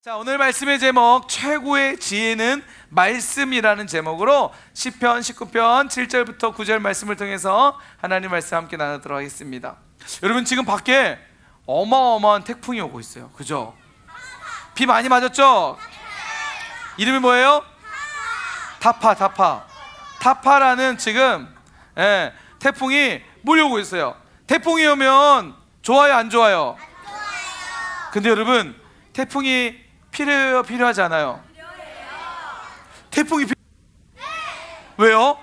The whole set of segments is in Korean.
자, 오늘 말씀의 제목 최고의 지혜는 말씀이라는 제목으로 시편 19편 7절부터 9절 말씀을 통해서 하나님 말씀 함께 나누도록 하겠습니다. 여러분, 지금 밖에 어마어마한 태풍이 오고 있어요. 그죠? 비 많이 맞았죠? 이름이 뭐예요? 타파라는 지금 태풍이 몰려오고 있어요. 태풍이 오면 좋아요, 안 좋아요? 근데 여러분, 태풍이 필요하지 않아요? 태풍이 왜요?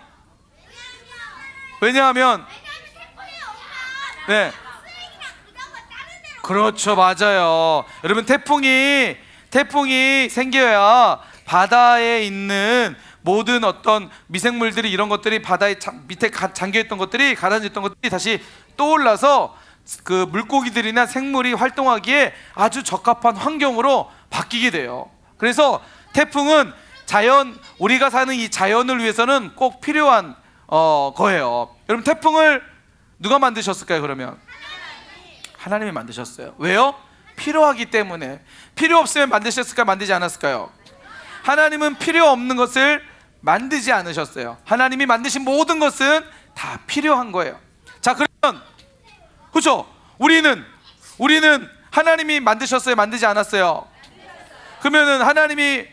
왜냐하면 그렇죠, 맞아요. 여러분, 태풍이 생겨야 바다에 있는 모든 어떤 미생물들이, 이런 것들이 바다에 밑에 잠겨있던 것들이, 가라앉았던 것들이 다시 떠올라서 그 물고기들이나 생물이 활동하기에 아주 적합한 환경으로 바뀌게 돼요. 그래서 태풍은 우리가 사는 이 자연을 위해서는 꼭 필요한 거예요. 여러분, 태풍을 누가 만드셨을까요? 그러면 하나님이 만드셨어요. 왜요? 필요하기 때문에. 필요 없으면 만드셨을까요? 만들지 않았을까요? 하나님은 필요 없는 것을 만들지 않으셨어요. 하나님이 만드신 모든 것은 다 필요한 거예요. 자, 그러면 그렇죠? 우리는 하나님이 만드셨어요? 만들지 않았어요? 그러면은 하나님이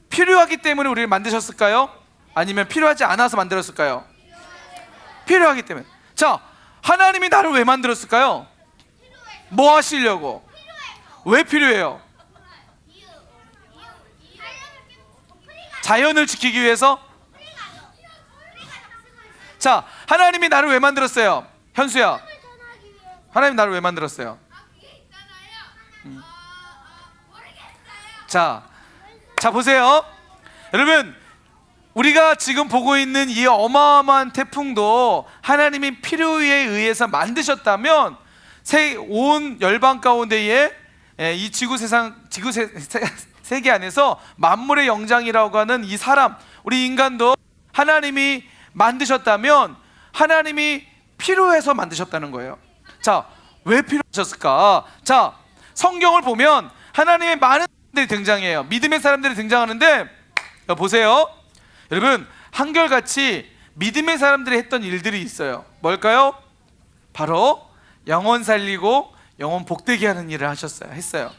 필요하기 때문에 우리를 만드셨을까요? 아니면 필요하지 않아서 만들었을까요? 필요하기 때문에. 자, 하나님이 나를 왜 만들었을까요? 뭐 하시려고? 왜 필요해요? 자연을 지키기 위해서? 자, 하나님이 나를 왜 만들었어요? 현수야, 하나님 나를 왜 만들었어요? 자 보세요. 여러분, 우리가 지금 보고 있는 이 어마어마한 태풍도 하나님이 필요에 의해서 만드셨다면 온 열방 가운데에 이 세계 안에서 만물의 영장이라고 하는 이 사람, 우리 인간도 하나님이 만드셨다면 하나님이 필요해서 만드셨다는 거예요. 자, 왜 필요하셨을까? 자, 성경을 보면 하나님의 많은 사람들이 등장해요. 믿음의 사람들이 등장하는데, 보세요. 여러분, 한결같이 믿음의 사람들이 했던 일들이 있어요. 뭘까요? 바로 영혼 살리고 영혼 복되게 하는 일을 했어요.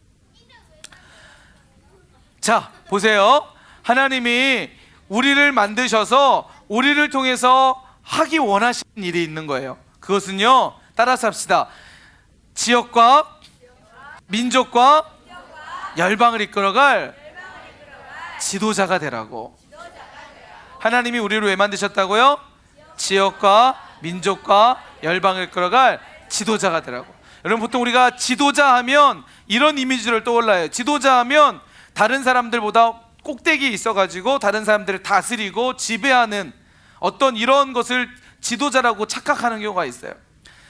자, 보세요. 하나님이 우리를 만드셔서 우리를 통해서 하기 원하시는 일이 있는 거예요. 그것은요, 따라서 합시다. 지역과 민족과 열방을 이끌어갈 지도자가 되라고. 하나님이 우리를 왜 만드셨다고요? 지역과 민족과 열방을 이끌어갈 지도자가 되라고. 여러분, 보통 우리가 지도자 하면 이런 이미지를 떠올라요. 지도자 하면 다른 사람들보다 꼭대기에 있어가지고 다른 사람들을 다스리고 지배하는 어떤 이런 것을 지도자라고 착각하는 경우가 있어요.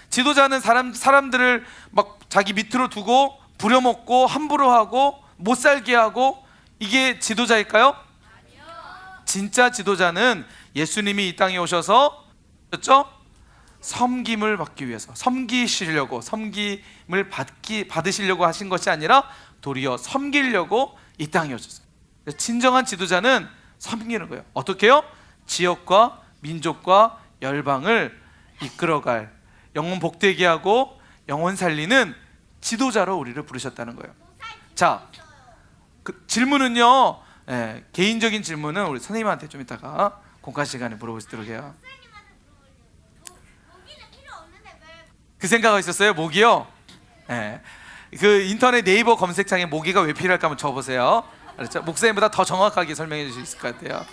지도자는 사람들을 막 자기 밑으로 두고 부려먹고 함부로 하고 못 살게 하고, 이게 지도자일까요? 진짜 지도자는 예수님이 이 땅에 오셔서 섬김을 받기 위해서, 섬기시려고, 섬김을 받으시려고 하신 것이 아니라 도리어 섬기려고 이 땅에 오셨어요. 진정한 지도자는 섬기는 거예요. 어떻게 해요? 지역과 민족과 열방을 이끌어갈, 영혼 복되게 하고 영혼 살리는 지도자로 우리를 부르셨다는 거예요. 자, 그 질문은요, 개인적인 질문은 우리 선생님한테 좀 이따가 공과 시간에 물어보시도록 해요. 그 생각이 있었어요? 모기요? 그 인터넷 네이버 검색창에 모기가 왜 필요할까 한번 적어보세요. 알았죠? 목사님보다 더 정확하게 설명해 주실 수 있을 것 같아요.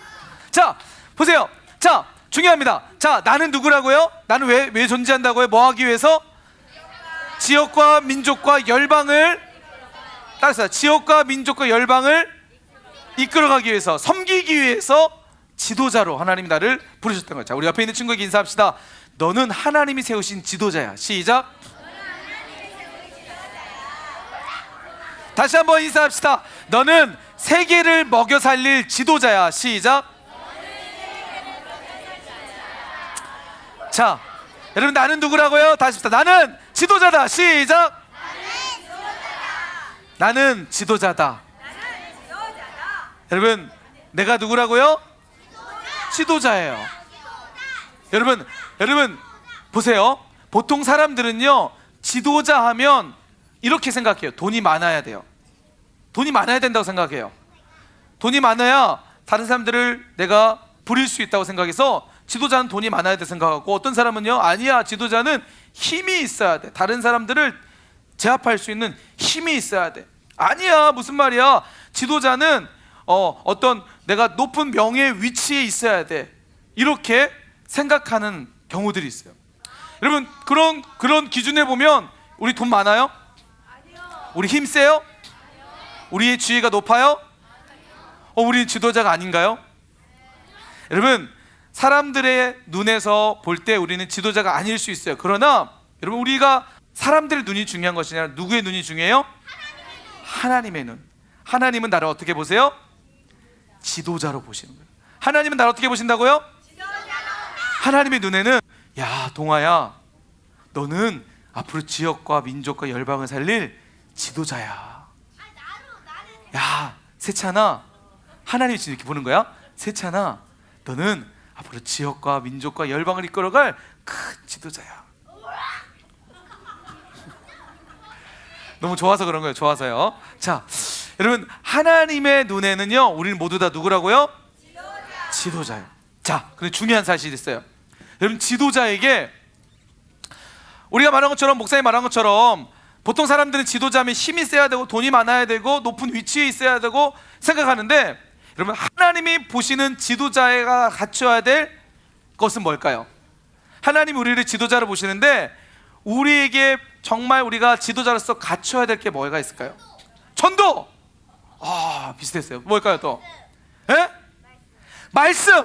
자, 보세요. 자, 중요합니다. 자, 나는 누구라고요? 나는 왜 존재한다고요? 뭐 하기 위해서? 지역과 민족과 열방을, 따라서 지역과 민족과 열방을 이끌어가기 위해서, 섬기기 위해서 지도자로 하나님이 나를 부르셨던 거예요. 자, 우리 옆에 있는 친구에게 인사합시다. 너는 하나님이 세우신 지도자야. 시작. 다시 한번 인사합시다. 너는 세계를 먹여 살릴 지도자야. 시작. 자, 여러분, 나는 누구라고요? 다시 합시다. 나는 지도자다. 시작. 나는 지도자다. 여러분, 내가 누구라고요? 지도자예요. 여러분 보세요. 보통 사람들은요, 지도자 하면 이렇게 생각해요. 돈이 많아야 돼요. 돈이 많아야 된다고 생각해요. 돈이 많아야 다른 사람들을 내가 부릴 수 있다고 생각해서 지도자는 돈이 많아야 돼 생각하고, 어떤 사람은요, 아니야, 지도자는 힘이 있어야 돼. 다른 사람들을 제압할 수 있는 힘이 있어야 돼. 아니야, 무슨 말이야, 지도자는 어떤 내가 높은 명예의 위치에 있어야 돼. 이렇게 생각하는 경우들이 있어요. 여러분, 그런 기준에 보면 우리 돈 많아요? 우리 힘 세요? 우리의 지위가 높아요? 우리는 지도자가 아닌가요? 여러분, 사람들의 눈에서 볼 때 우리는 지도자가 아닐 수 있어요. 그러나 여러분, 우리가 사람들의 눈이 중요한 것이 아니라 누구의 눈이 중요해요? 하나님의 눈. 하나님은 나를 어떻게 보세요? 지도자로 보시는 거예요. 하나님은 나를 어떻게 보신다고요? 하나님의 눈에는, 야, 동아야, 너는 앞으로 지역과 민족과 열방을 살릴 지도자야. 야, 세찬아, 하나님이 지금 이렇게 보는 거야. 세찬아, 너는 앞으로 지역과 민족과 열방을 이끌어갈 큰 지도자야. 너무 좋아서 그런 거예요. 좋아서요. 자, 여러분, 하나님의 눈에는요, 우리는 모두 다 누구라고요? 지도자예요. 자, 근데 중요한 사실이 있어요. 여러분, 지도자에게 우리가 말한 것처럼, 목사님 말한 것처럼, 보통 사람들은 지도자면 힘이 세야 되고 돈이 많아야 되고 높은 위치에 있어야 되고 생각하는데, 여러분, 하나님이 보시는 지도자가 갖춰야 될 것은 뭘까요? 하나님이 우리를 지도자로 보시는데, 우리에게 정말 우리가 지도자로서 갖춰야 될 게 뭐가 있을까요? 전도! 비슷했어요. 뭘까요 또? 에? 말씀!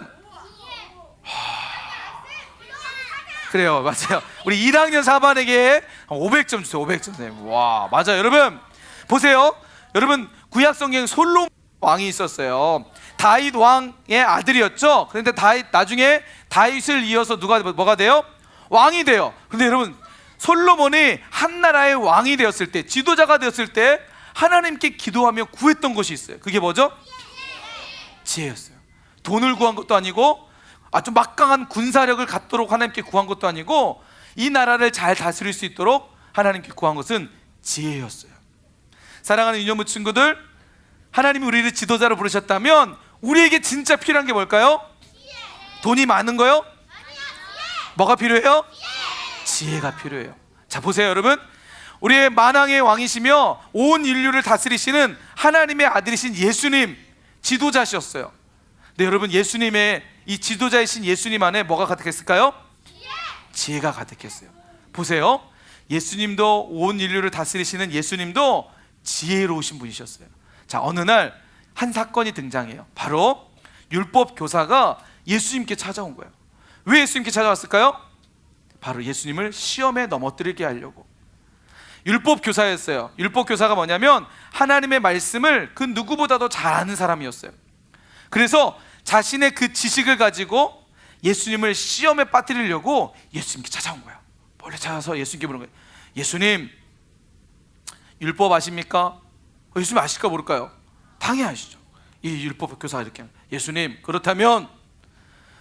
그래요, 맞아요. 우리 1학년 4반에게 500점 주세요. 500점. 와, 맞아요. 여러분 보세요. 여러분, 구약 성경 솔로몬 왕이 있었어요. 다윗 왕의 아들이었죠. 그런데 나중에 다윗을 이어서 뭐가 돼요? 왕이 돼요. 그런데 여러분, 솔로몬이 한 나라의 왕이 되었을 때, 지도자가 되었을 때 하나님께 기도하며 구했던 것이 있어요. 그게 뭐죠? 지혜였어요. 돈을 구한 것도 아니고 아주 막강한 군사력을 갖도록 하나님께 구한 것도 아니고, 이 나라를 잘 다스릴 수 있도록 하나님께 구한 것은 지혜였어요. 사랑하는 유년부 친구들, 하나님이 우리를 지도자로 부르셨다면 우리에게 진짜 필요한 게 뭘까요? 돈이 많은 거요? 뭐가 필요해요? 지혜가 필요해요. 자, 보세요 여러분, 우리의 만왕의 왕이시며 온 인류를 다스리시는 하나님의 아들이신 예수님, 지도자셨어요. 네, 여러분, 예수님의 이 지도자이신 예수님 안에 뭐가 가득했을까요? 지혜가 가득했어요. 보세요, 예수님도, 온 인류를 다스리시는 예수님도 지혜로우신 분이셨어요. 자, 어느 날 한 사건이 등장해요. 바로 율법 교사가 예수님께 찾아온 거예요. 왜 예수님께 찾아왔을까요? 바로 예수님을 시험에 넘어뜨리게 하려고. 율법 교사였어요. 율법 교사가 뭐냐면 하나님의 말씀을 그 누구보다도 잘 아는 사람이었어요. 그래서 자신의 그 지식을 가지고 예수님을 시험에 빠뜨리려고 예수님께 찾아온 거야. 몰래 찾아서 예수님께 물은 거예요. 예수님, 율법 아십니까? 예수님 아실까 모를까요? 당연히 아시죠. 이 율법 교사가 이렇게, 예수님, 그렇다면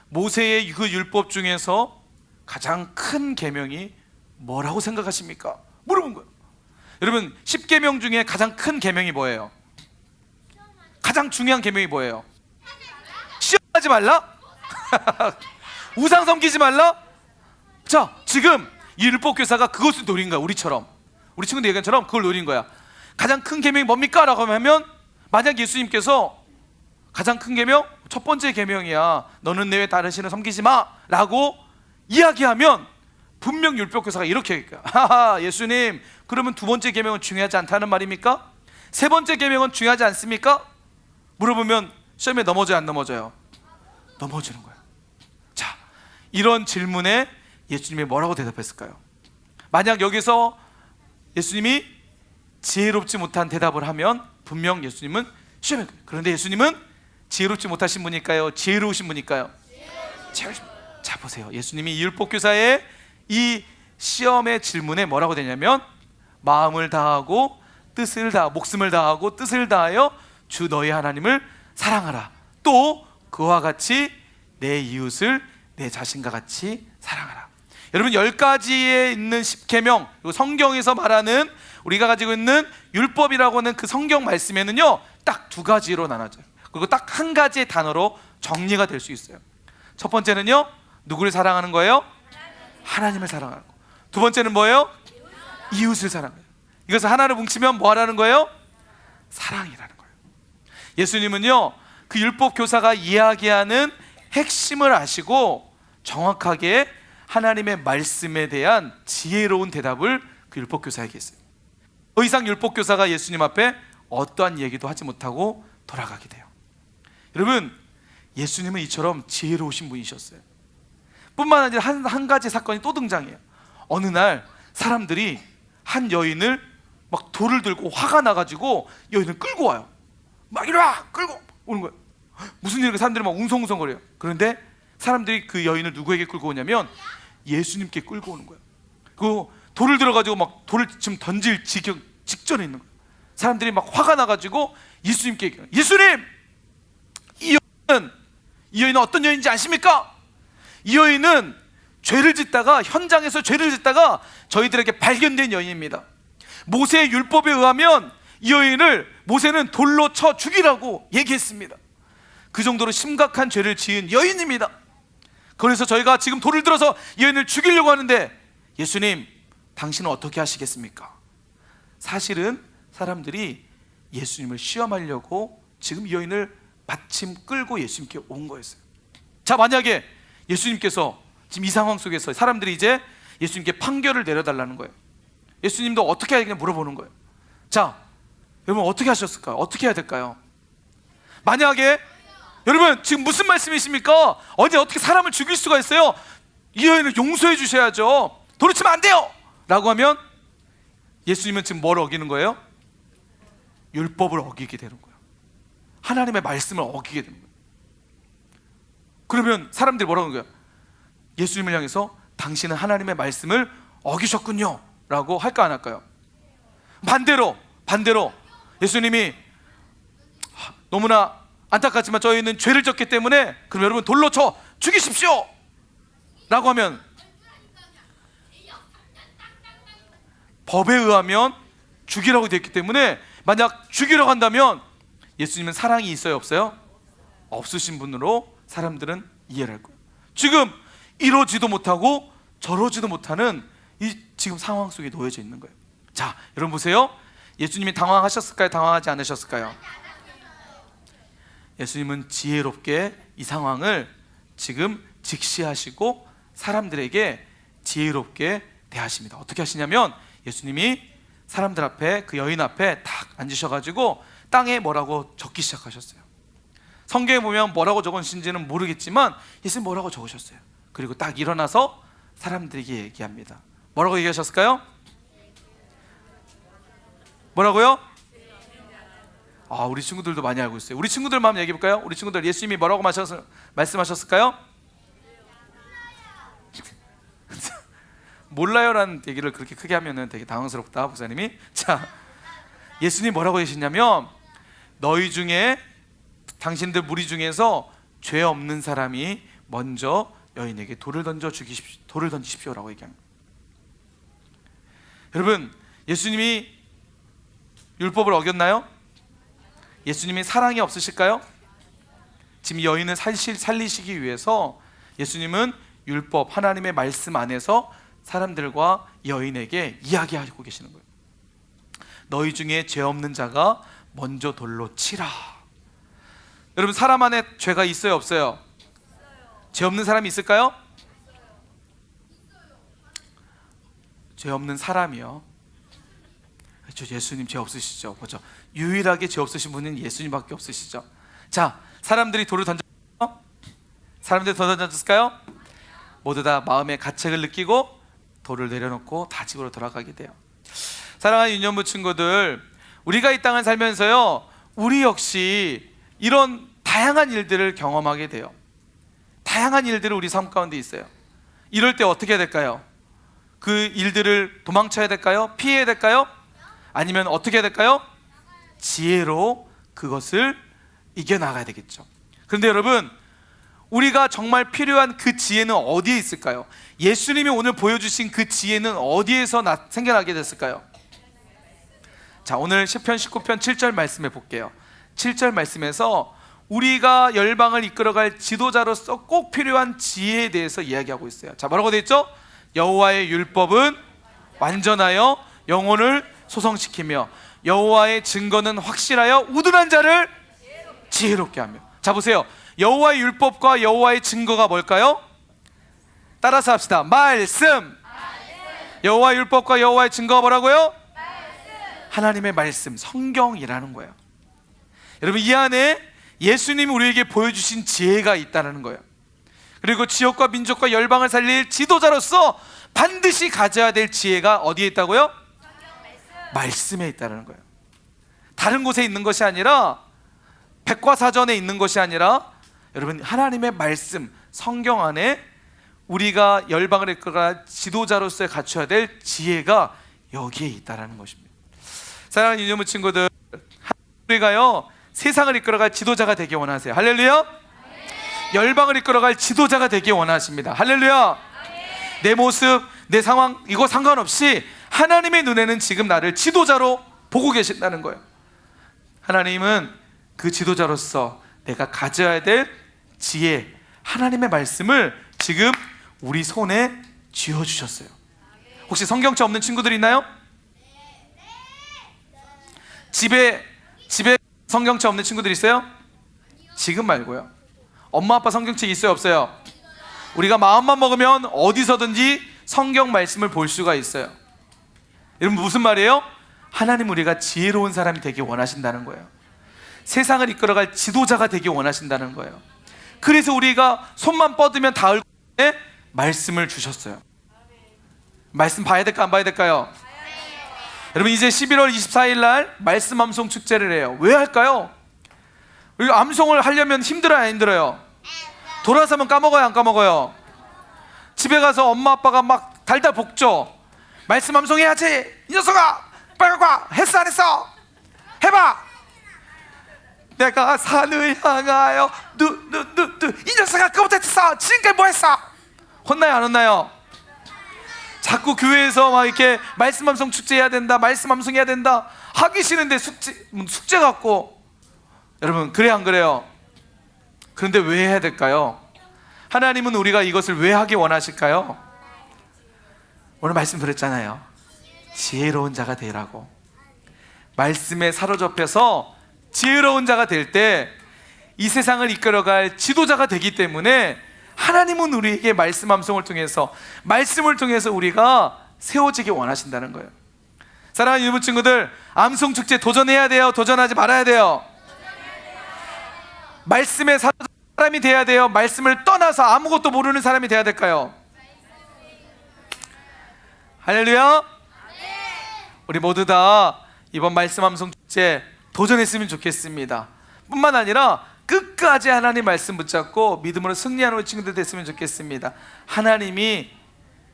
모세의 그 율법 중에서 가장 큰 계명이 뭐라고 생각하십니까? 물어본 거예요. 여러분, 10계명 중에 가장 큰 계명이 뭐예요? 가장 중요한 계명이 뭐예요? 시험하지 말라? 우상 섬기지 말라? 자, 지금 이 율법교사가 그것을 노린 거야. 우리처럼, 우리 친구들 얘기한 것처럼 그걸 노린 거야. 가장 큰 계명이 뭡니까? 라고 하면, 만약 예수님께서 가장 큰 계명, 첫 번째 계명이야, 너는 내 외 다른 신을 섬기지 마 라고 이야기하면 분명 율법교사가 이렇게 얘기해요. 하하, 예수님, 그러면 두 번째 계명은 중요하지 않다는 말입니까? 세 번째 계명은 중요하지 않습니까? 물어보면 시험에 넘어져요, 안 넘어져요? 넘어지는 거예요. 자, 이런 질문에 예수님이 뭐라고 대답했을까요? 만약 여기서 예수님이 지혜롭지 못한 대답을 하면 분명 예수님은 시험에, 그런데 예수님은 지혜롭지 못하신 분일까요? 지혜로우신 분일까요? 자, 보세요. 예수님이 이 율법교사의 이 시험의 질문에 뭐라고 되냐면, 마음을 다하고 뜻을 다하고 목숨을 다하고 뜻을 다하여 주 너희 하나님을 사랑하라. 또 그와 같이 내 이웃을 내 자신과 같이 사랑하라. 여러분 10가지에 있는 10계명, 그리고 성경에서 말하는 우리가 가지고 있는 율법이라고 하는 그 성경 말씀에는요 딱 2가지로 나눠져요. 그리고 딱 1가지의 단어로 정리가 될 수 있어요. 첫 번째는요 누구를 사랑하는 거예요? 하나님을 사랑하는 거. 두 번째는 뭐예요? 이웃을 사랑해요. 이것을 하나로 뭉치면 뭐 하라는 거예요? 사랑이라는 거예요. 예수님은요 그 율법 교사가 이야기하는 핵심을 아시고 정확하게 하나님의 말씀에 대한 지혜로운 대답을 그 율법 교사에게 했어요. 더 이상 율법 교사가 예수님 앞에 어떠한 얘기도 하지 못하고 돌아가게 돼요. 여러분 예수님은 이처럼 지혜로우신 분이셨어요. 뿐만 아니라 한 가지 사건이 또 등장해요. 어느 날 사람들이 한 여인을 막 돌을 들고 화가 나가지고 여인을 끌고 와요. 막 이리 와! 끌고 오는 거예요. 무슨 일인가 사람들이 막 웅성웅성거려요. 그런데 사람들이 그 여인을 누구에게 끌고 오냐면 예수님께 끌고 오는 거예요. 그 돌을 들어가지고 막 돌을 지금 던질 직전에 있는 거예요. 사람들이 막 화가 나가지고 예수님께 얘기해요. 예수님! 이 여인은 어떤 여인인지 아십니까? 이 여인은 현장에서 죄를 짓다가 저희들에게 발견된 여인입니다. 모세의 율법에 의하면 이 여인을 모세는 돌로 쳐 죽이라고 얘기했습니다. 그 정도로 심각한 죄를 지은 여인입니다. 그래서 저희가 지금 돌을 들어서 이 여인을 죽이려고 하는데 예수님, 당신은 어떻게 하시겠습니까? 사실은 사람들이 예수님을 시험하려고 지금 이 여인을 마침 끌고 예수님께 온 거였어요. 자, 만약에 예수님께서 지금 이 상황 속에서 사람들이 이제 예수님께 판결을 내려달라는 거예요. 예수님도 어떻게 해야 되냐 물어보는 거예요. 자, 여러분 어떻게 하셨을까요? 어떻게 해야 될까요? 만약에 여러분 지금 무슨 말씀이십니까? 어떻게 사람을 죽일 수가 있어요? 이 여인을 용서해 주셔야죠. 돌을 치면 안 돼요! 라고 하면 예수님은 지금 뭘 어기는 거예요? 율법을 어기게 되는 거예요. 하나님의 말씀을 어기게 되는 거예요. 그러면 사람들이 뭐라고 하는 거예요? 예수님을 향해서 당신은 하나님의 말씀을 어기셨군요 라고 할까 안 할까요? 반대로 예수님이 너무나 안타깝지만 저희는 죄를 졌기 때문에 그럼 여러분 돌로 쳐 죽이십시오 라고 하면 법에 의하면 죽이라고 되어 있기 때문에 만약 죽이려고 한다면 예수님은 사랑이 있어요 없어요? 없으신 분으로 사람들은 이해를 할 거예요. 지금 이러지도 못하고 저러지도 못하는 이 지금 상황 속에 놓여져 있는 거예요. 자, 여러분 보세요. 예수님이 당황하셨을까요? 당황하지 않으셨을까요? 예수님은 지혜롭게 이 상황을 지금 직시하시고 사람들에게 지혜롭게 대하십니다. 어떻게 하시냐면 예수님이 사람들 앞에 그 여인 앞에 딱 앉으셔가지고 땅에 뭐라고 적기 시작하셨어요. 성경에 보면 뭐라고 적으신지는 모르겠지만 예수님 뭐라고 적으셨어요. 그리고 딱 일어나서 사람들에게 얘기합니다. 뭐라고 얘기하셨을까요? 뭐라고요? 우리 친구들도 많이 알고 있어요. 우리 친구들 마음 얘기해 볼까요? 우리 친구들 예수님이 뭐라고 말씀하셨을까요? 몰라요라는 얘기를 그렇게 크게 하면은 되게 당황스럽다 목사님이. 자, 예수님이 뭐라고 하셨냐면 너희 중에 당신들 무리 중에서 죄 없는 사람이 먼저 여인에게 돌을 던지십시오라고 얘기합니다. 여러분, 예수님이 율법을 어겼나요? 예수님이 사랑이 없으실까요? 지금 여인을 살리시기 위해서 예수님은 율법, 하나님의 말씀 안에서 사람들과 여인에게 이야기하고 계시는 거예요. 너희 중에 죄 없는 자가 먼저 돌로 치라. 여러분, 사람 안에 죄가 있어요 없어요? 죄 없는 사람이 있을까요? 죄 없는 사람이요. 그렇죠. 예수님 죄 없으시죠. 그렇죠. 유일하게 죄 없으신 분은 예수님밖에 없으시죠. 자, 사람들이 돌을 던졌어요? 사람들이 던졌을까요? 모두 다 마음의 가책을 느끼고 돌을 내려놓고 다 집으로 돌아가게 돼요. 사랑하는 유년부 친구들, 우리가 이 땅을 살면서요, 우리 역시 이런 다양한 일들을 경험하게 돼요. 다양한 일들이 우리 삶 가운데 있어요. 이럴 때 어떻게 해야 될까요? 그 일들을 도망쳐야 될까요? 피해야 될까요? 아니면 어떻게 해야 될까요? 지혜로 그것을 이겨나가야 되겠죠. 그런데 여러분, 우리가 정말 필요한 그 지혜는 어디에 있을까요? 예수님이 오늘 보여주신 그 지혜는 어디에서 생겨나게 됐을까요? 자, 오늘 시편 19편 7절 말씀해 볼게요. 7절 말씀에서 우리가 열방을 이끌어갈 지도자로서 꼭 필요한 지혜에 대해서 이야기하고 있어요. 자, 뭐라고 되어 있죠? 여호와의 율법은 완전하여 영혼을 소성시키며 여호와의 증거는 확실하여 우둔한 자를 지혜롭게 하며. 자, 보세요. 여호와의 율법과 여호와의 증거가 뭘까요? 따라서 합시다. 말씀. 여호와의 율법과 여호와의 증거가 뭐라고요? 하나님의 말씀, 성경이라는 거예요. 여러분, 이 안에 예수님이 우리에게 보여주신 지혜가 있다는 거예요. 그리고 지역과 민족과 열방을 살릴 지도자로서 반드시 가져야 될 지혜가 어디에 있다고요? 말씀에 있다는 거예요. 다른 곳에 있는 것이 아니라, 백과사전에 있는 것이 아니라, 여러분, 하나님의 말씀, 성경 안에 우리가 열방을 이끌어갈 지도자로서 갖춰야 될 지혜가 여기에 있다는 것입니다. 사랑하는 유년부 친구들, 우리가요 세상을 이끌어갈 지도자가 되기 원하세요. 할렐루야. 열방을 이끌어갈 지도자가 되기 원하십니다. 할렐루야. 내 모습, 내 상황, 이거 상관없이 하나님의 눈에는 지금 나를 지도자로 보고 계신다는 거예요. 하나님은 그 지도자로서 내가 가져야 될 지혜, 하나님의 말씀을 지금 우리 손에 쥐어주셨어요. 혹시 성경책 없는 친구들 있나요? 집에 성경책 없는 친구들 있어요? 지금 말고요. 엄마 아빠 성경책 있어요, 없어요? 우리가 마음만 먹으면 어디서든지 성경 말씀을 볼 수가 있어요. 여러분, 무슨 말이에요? 하나님, 우리가 지혜로운 사람이 되기 원하신다는 거예요. 세상을 이끌어갈 지도자가 되기 원하신다는 거예요. 그래서 우리가 손만 뻗으면 닿을 곳에 말씀을 주셨어요. 말씀 봐야 될까 안 봐야 될까요? 여러분, 이제 11월 24일 날 말씀 암송 축제를 해요. 왜 할까요? 우리 암송을 하려면 힘들어요, 안 힘들어요? 돌아서면 까먹어요, 안 까먹어요? 집에 가서 엄마 아빠가 막 달달 볶죠. 말씀 암송해야지, 이 녀석아, 빨리 가. 했어 안 했어? 해봐. 내가 산을 향하여 이 녀석아, 그거부터 했어. 지금까지 뭐 했어? 혼나요, 안 혼나요? 자꾸 교회에서 막 이렇게 말씀 암송 축제 해야 된다, 말씀 암송 해야 된다, 하기 싫은데 숙제 같고. 여러분, 그래 안 그래요? 그런데 왜 해야 될까요? 하나님은 우리가 이것을 왜 하기 원하실까요? 오늘 말씀 드렸잖아요. 지혜로운 자가 되라고. 말씀에 사로잡혀서 지혜로운 자가 될 때 이 세상을 이끌어갈 지도자가 되기 때문에 하나님은 우리에게 말씀 암송을 통해서, 말씀을 통해서 우리가 세워지기 원하신다는 거예요. 사랑하는 유부 친구들, 암송 축제 도전해야 돼요? 도전하지 말아야 돼요? 말씀에 사람이 돼야 돼요? 말씀을 떠나서 아무것도 모르는 사람이 돼야 될까요? 할렐루야. 우리 모두 다 이번 말씀 암송 축제 도전했으면 좋겠습니다. 뿐만 아니라 끝까지 하나님 말씀 붙잡고 믿음으로 승리하는 친구들 됐으면 좋겠습니다. 하나님이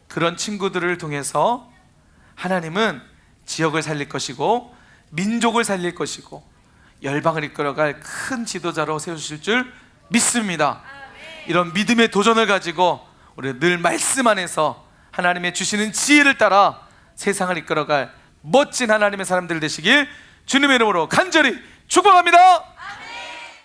그런 친구들을 통해서 하나님은 지역을 살릴 것이고 민족을 살릴 것이고 열방을 이끌어갈 큰 지도자로 세우실 줄 믿습니다. 이런 믿음의 도전을 가지고 우리 늘 말씀 안에서 하나님의 주시는 지혜를 따라 세상을 이끌어갈 멋진 하나님의 사람들 되시길 주님의 이름으로 간절히 축복합니다.